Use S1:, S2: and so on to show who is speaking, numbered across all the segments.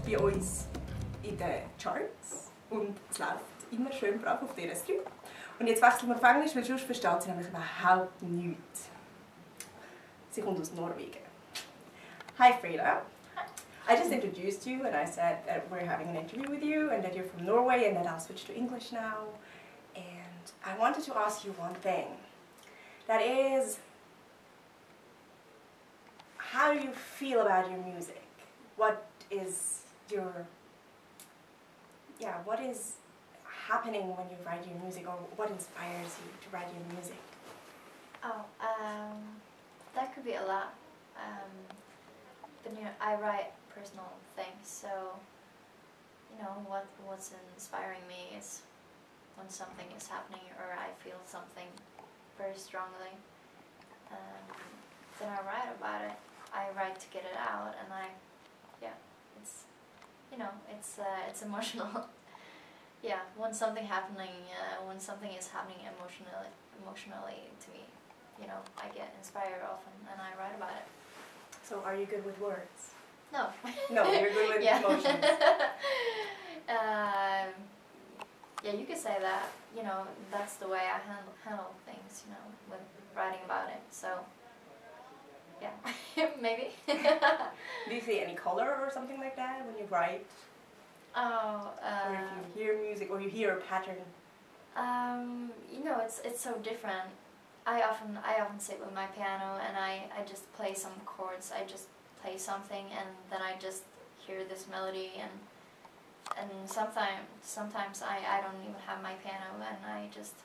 S1: bei uns in den Charts und es läuft immer schön brav auf dieser Stream. Und jetzt wechseln wir auf Englisch, weil sonst versteht sie nämlich überhaupt nichts. Sie kommt aus Norwegen. Hi Frida. I just introduced you and I said that we're having an interview with you and that you're from Norway and that I'll switch to English now. And I wanted to ask you one thing. That is, how do you feel about your music? What is your, what is happening when you write your music, or what inspires you to write your music?
S2: Oh, that could be a lot. But you know, I write personal things, so you know what's inspiring me is when something is happening or I feel something very strongly. Then I write about it. I write to get it out, and it's it's emotional. Yeah, when something is happening emotionally to me, you know, I get inspired often, and I write about it.
S1: So are you good with words?
S2: No.
S1: No, you're good with emotions.
S2: Yeah, you could say that. You know, that's the way I handle things. You know, with writing about it. So, yeah, maybe.
S1: Do you see any color or something like that when you write?
S2: Oh.
S1: Or if you hear music, or you hear a pattern?
S2: You know, it's so different. I often sit with my piano and I just play some chords. I just play something and then I just hear this melody, and sometimes I don't even have my piano and I just,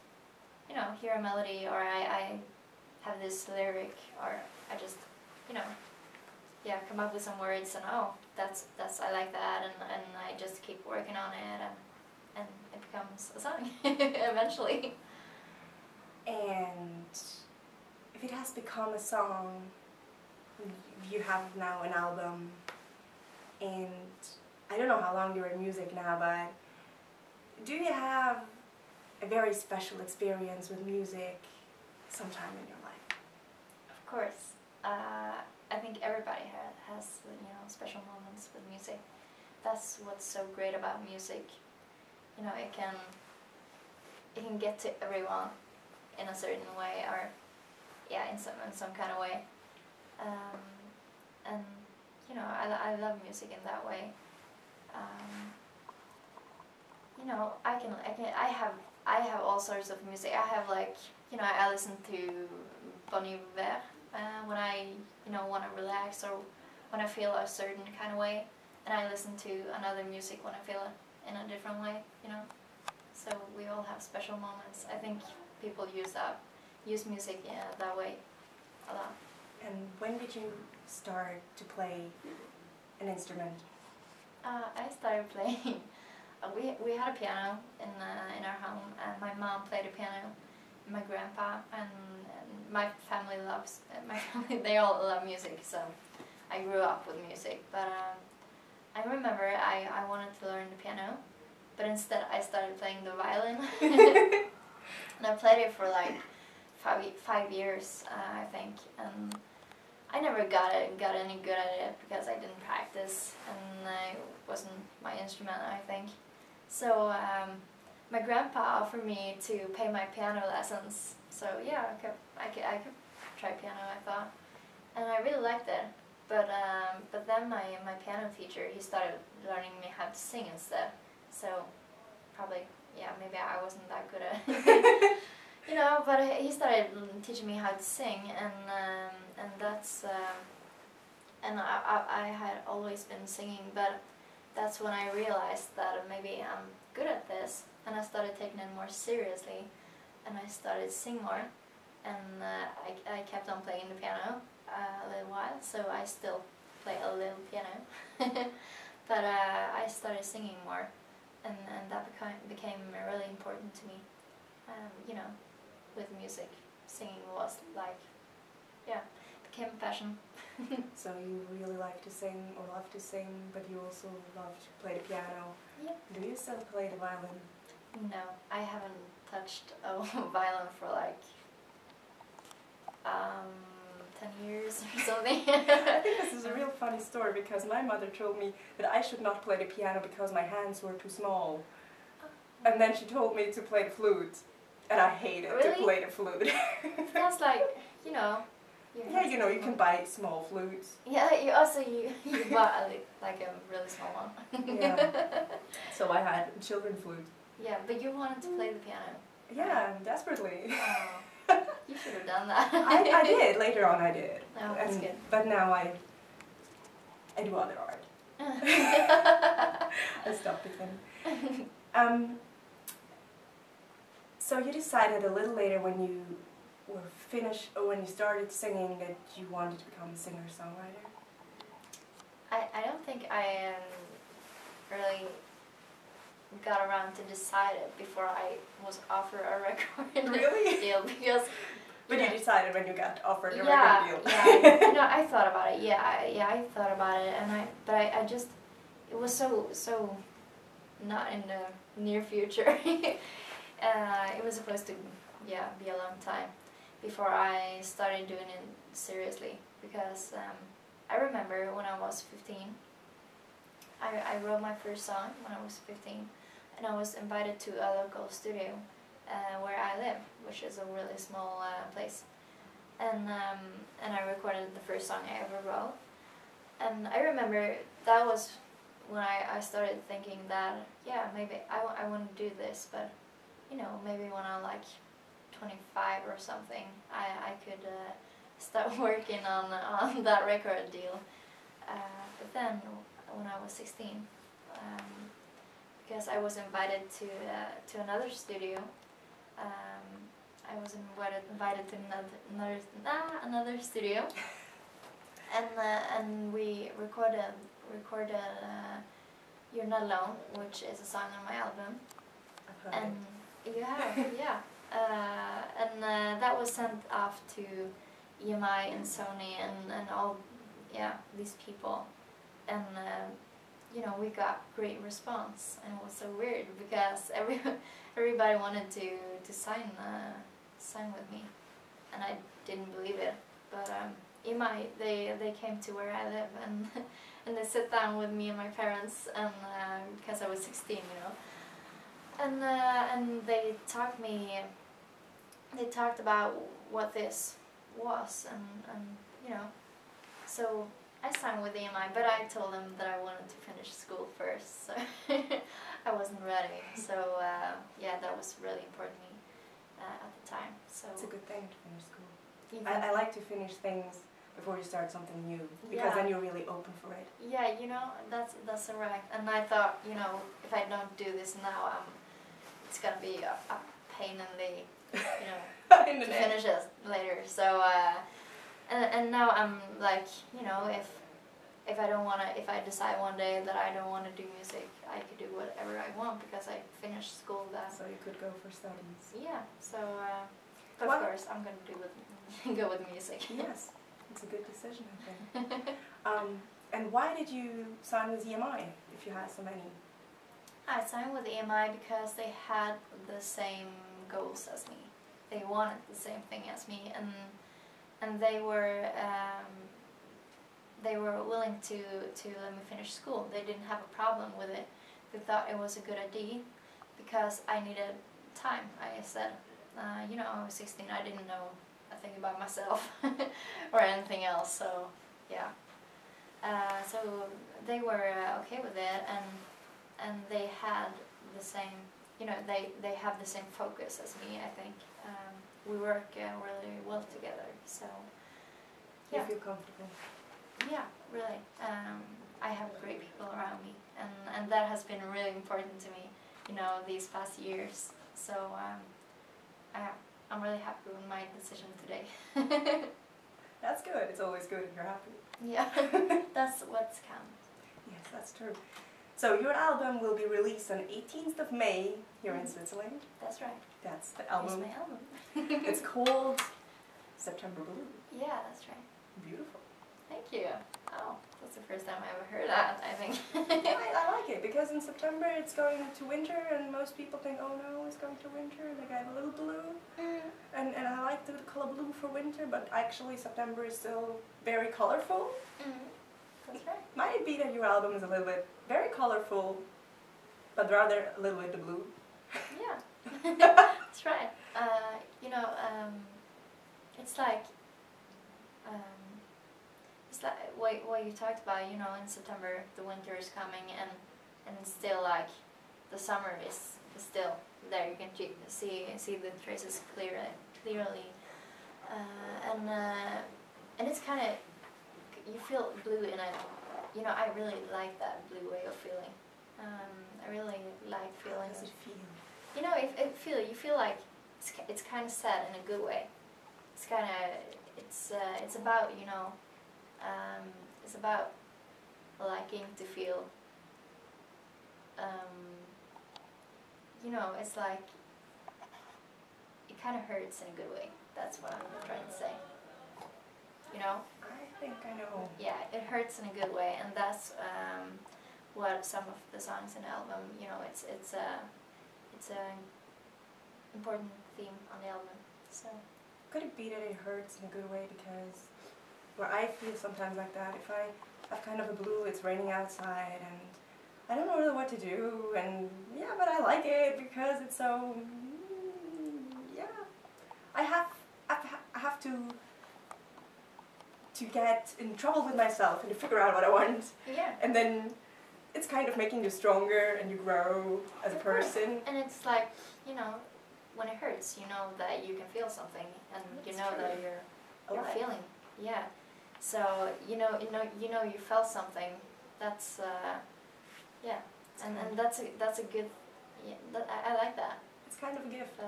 S2: you know, hear a melody, or I have this lyric, or I just, you know, come up with some words, and oh, that's I like that, and I just keep working on it, and it becomes a song eventually.
S1: And if it has become a song, you have now an album, and I don't know how long you're in music now, but do you have a very special experience with music sometime in your life?
S2: Of course. I think everybody has you know, special moments with music. That's what's so great about music. You know, it can get to everyone in a certain way, or in some kind of way. And you know, I love music in that way. You know, I have all sorts of music. I have, like, you know, I listen to Bon Iver when I, you know, want to relax, or when I feel a certain kind of way, and I listen to another music when I feel it in a different way, you know. So we all have special moments. I think people use music that way a lot.
S1: And when did you start to play an instrument?
S2: I started playing. We had a piano in our home, and my mom played a piano, my grandpa, and my family loves they all love music, so I grew up with music. But I remember I wanted to learn the piano, but instead I started playing the violin. And I played it for like 5 years, I think, and I never got any good at it because I didn't practice, and it wasn't my instrument, I think. So my grandpa offered me to pay my piano lessons. So yeah, I could try piano, I thought, and I really liked it. But then my piano teacher, he started learning me how to sing instead. So probably, maybe I wasn't that good at it. You know, but he started teaching me how to sing, and that's and I had always been singing, but that's when I realized that maybe I'm good at this, and I started taking it more seriously, and I started sing more, and I kept on playing the piano a little while, so I still play a little piano, but I started singing more, and that became really important to me. You know, with music, singing was like, became a passion.
S1: So you really like to sing, or love to sing, but you also love to play the piano.
S2: Yep.
S1: Do you still play the violin?
S2: No, I haven't touched a violin for like 10 years or something.
S1: I think this is a real funny story because my mother told me that I should not play the piano because my hands were too small. And then she told me to play the flute. And I hated to play the flute.
S2: That's like, you know.
S1: Yeah, you know, you can buy small flutes.
S2: Yeah, you bought like a really small one.
S1: Yeah. So I had a children's flute.
S2: Yeah, but you wanted to play the piano.
S1: Yeah, desperately.
S2: Oh, you should have done that.
S1: I did. Later on I did.
S2: Oh, that's good.
S1: But now I do other art. I stopped again. So you decided a little later when you were finished, or when you started singing, that you wanted to become a singer-songwriter?
S2: I don't think I really got around to decide it before I was offered a record
S1: Really?
S2: deal, because
S1: but you decided when you got offered a record deal.
S2: Yeah, no, I thought about it. Yeah, I thought about it, and I just, it was so not in the near future. It was supposed to, be a long time before I started doing it seriously, because I remember when I was 15, I wrote my first song when I was 15, and I was invited to a local studio where I live, which is a really small place, and I recorded the first song I ever wrote, and I remember that was when I started thinking that, maybe I want to do this, but you know, maybe when I'm like 25 or something, I could start working on that record deal. But then, when I was 16, because I was invited to another studio, I was invited to another studio, and we recorded "You're Not Alone," which is a song on my album. And yeah. And that was sent off to EMI and Sony and all, these people. And, you know, we got great response. And it was so weird because everybody wanted to sign with me. And I didn't believe it. But EMI, they came to where I live and they sat down with me and my parents, and because I was 16, you know. And they talked about what this was, and you know, so I signed with EMI, but I told them that I wanted to finish school first, so I wasn't ready. So that was really important to me at the time. So
S1: it's a good thing to finish school. I like to finish things before you start something new, because then you're really open for it. Yeah,
S2: you know, that's correct. And I thought, you know, if I don't do this now, it's gonna be a pain in the, you know, to finish it later. So and now I'm like, you know, if I decide one day that I don't want to do music, I could do whatever I want because I finished school then.
S1: So you could go for studies.
S2: Yeah. So but of course I'm gonna go with music.
S1: Yes, it's a good decision, I think. And why did you sign with EMI if you had so many?
S2: I signed with EMI because they had the same goals as me. They wanted the same thing as me, and they were willing to let me finish school. They didn't have a problem with it. They thought it was a good idea because I needed time. I said, you know, I was 16. I didn't know a thing about myself or anything else. So yeah. So they were okay with it, and they had the same, you know, they have the same focus as me, I think. We work really well together, so yeah.
S1: You feel comfortable?
S2: Yeah, really. I have great people around me, and that has been really important to me, you know, these past years. So I'm really happy with my decision today.
S1: That's good. It's always good if you're happy.
S2: Yeah, that's what's counts.
S1: Yes, that's true. So your album will be released on 18th of May here in Switzerland.
S2: That's right.
S1: That's the album.
S2: Here's my album.
S1: It's called September Blue.
S2: Yeah, that's right.
S1: Beautiful.
S2: Thank you. Oh, that's the first time I ever heard that, I think.
S1: I like it because in September it's going to winter and most people think, oh no, it's going to winter, like I have a little blue. and I like the color blue for winter, but actually September is still very colorful.
S2: That's right.
S1: Might it be that your album is a little bit very colorful, but rather a little bit the blue?
S2: Yeah, that's right. You know, it's like what you talked about. You know, in September the winter is coming, and still like the summer is still there. You can see the traces clearly, and it's kind of, you feel blue in a, you know, I really like that blue way of feeling. I really like feeling.
S1: How does it feel?
S2: You know, you feel like it's kind of sad in a good way. It's kind of, it's about, you know, it's about liking to feel. You know, it's like, it kind of hurts in a good way. That's what I'm trying to say. You know?
S1: I think I know.
S2: Yeah, it hurts in a good way, and that's what some of the songs in the album, you know, it's a important theme on the album. So
S1: Could it be that it hurts in a good way because where I feel sometimes like that, if I have kind of a blue, it's raining outside and I don't know really what to do, and yeah, but I like it because it's so, yeah. I have to get in trouble with myself and to figure out what I want.
S2: yeah.
S1: And then it's kind of making you stronger and you grow as a person.
S2: And it's like, you know, when it hurts, you know that you can feel something, and
S1: That's
S2: you know
S1: true.
S2: that you're
S1: Alive.
S2: feeling. Yeah. So you know you felt something. That's yeah. And that's a good. Yeah, I like that.
S1: It's kind of a gift.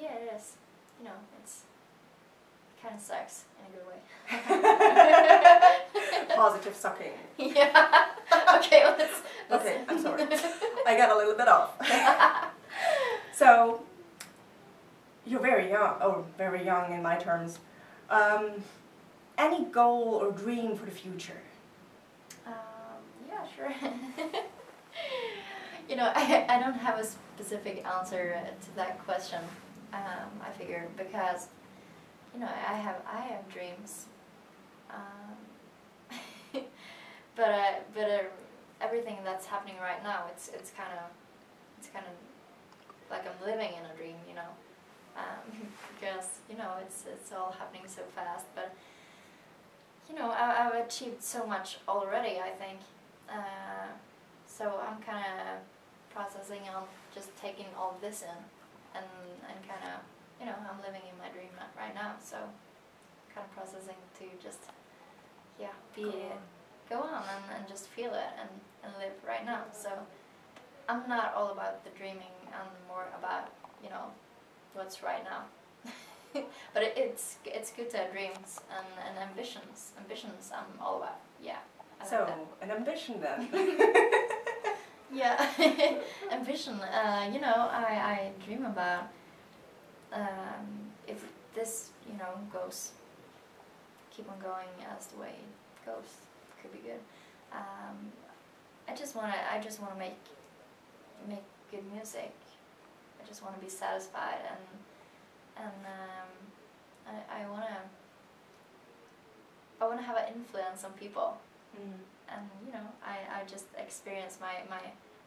S2: Yeah, it is. You know, it kind of sucks in a good way.
S1: Positive sucking.
S2: Yeah. Okay. Let's
S1: Okay, I'm sorry. I got a little bit off. So, you're very young in my terms. Any goal or dream for the future?
S2: Yeah, sure. You know, I don't have a specific answer to that question. I figure because, you know, I have dreams. But everything that's happening right now, it's kind of like I'm living in a dream, you know, because, you know, it's all happening so fast. But, you know, I've achieved so much already, I think. So I'm kind of processing on just taking all this in, and kind of, you know, I'm living in my dream right now. So kind of processing to just, yeah, go on and just feel it and live right now. So I'm not all about the dreaming. I'm more about, you know, what's right now. But it's good to have dreams and ambitions. Ambitions I'm all about. Yeah. I
S1: So,
S2: like that.
S1: an ambition then.
S2: Yeah. Ambition. You know, I dream about if this, you know, keep on going as the way it goes. Could be good. I just wanna make good music. I just wanna be satisfied, and I wanna have an influence on people. And you know, I just experienced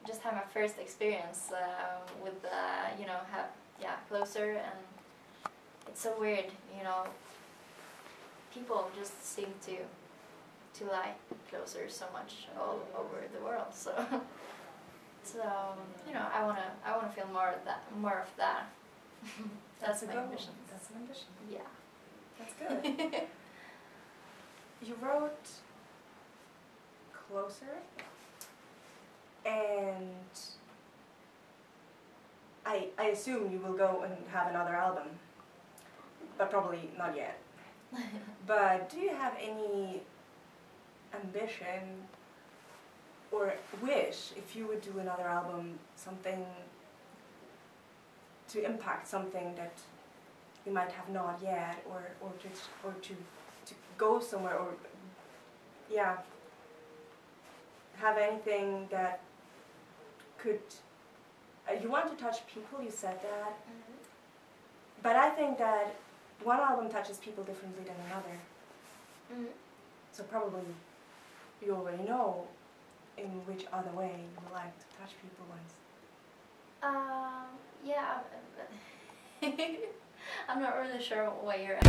S2: just had my first experience with you know, closer, and it's so weird, you know. People just seem to like closer so much all over the world. So you know, I wanna feel more of that. That's my
S1: goal.
S2: ambition.
S1: That's an ambition.
S2: Yeah.
S1: That's good. You wrote Closer, and I assume you will go and have another album, but probably not yet. But do you have any ambition or wish, if you would do another album, something to impact something that you might have not yet, or to go somewhere, or yeah, have anything that could, you want to touch people, you said that, but I think that one album touches people differently than another.
S2: Mm.
S1: So probably you already know in which other way you would like to touch people once.
S2: Yeah. I'm not really sure what you're at.